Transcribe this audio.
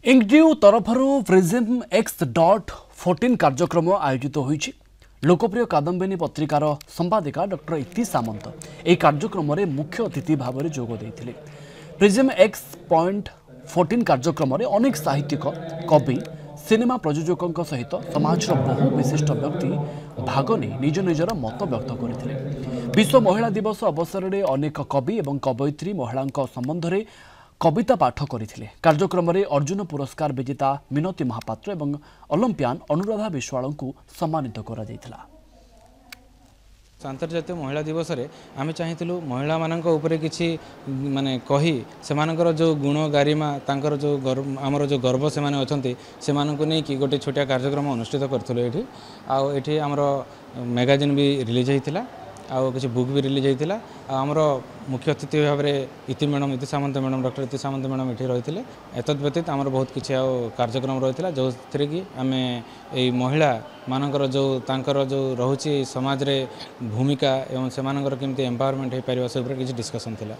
इंगड्यू तरफर prism X.14 कार्यक्रम आयोजित होईछि। लोकप्रिय कादम्बिनी पत्रिकार संपादिका डॉक्टर इति सामंत यह कार्यक्रम में मुख्य अतिथि भाव में जोग देथिले। प्रिज्म X.14 कार्यक्रम में अनेक साहित्यिक कवि सिनेमा प्रयोजकों सहित समाजर बहु विशिष्ट व्यक्ति भाग नहीं निज निजर मत व्यक्त करथिले। विश्व महिला दिवस अवसर में अनेक कवि और कवयित्री महिला संबंध में कविता पाठ करथिले। कार्यक्रम में अर्जुन पुरस्कार विजेता मिनती महापात्र और ओलंपियान अनुराधा विश्वाल को सम्मानित करा जायतिला। अंतर्जातीय महिला दिवस रे आमे चाहिथिलु महिला मानक ऊपर किछि माने कही सेमानकर जो गुण गारिमा तांकर जो आमर जो गर्व से माने अछंती सेमानक नै कि गोटे छोटिया कार्यक्रम अनुष्ठित करथुलो एठी आ एठी हमर मैगजीन भी रिलीज हेतिला आ किछि बुक भी रिलीज हेतिला आ हमर मुख्य अतिथि भाव में इति मैडम इति सामंत मैडम डॉक्टर इति सामंत मैडम एठी रहिथिले। एतद व्यतीत हमर बहुत किछि कार्यक्रम रहिथिला जो थरे कि आमे एई महिला मानकर जो तांकर जो रहुछि समाज रे भूमिका एवं सेमानकर केमती एम्पावरमेंट हे परिबा से ऊपर किछि डिस्कशन थिला।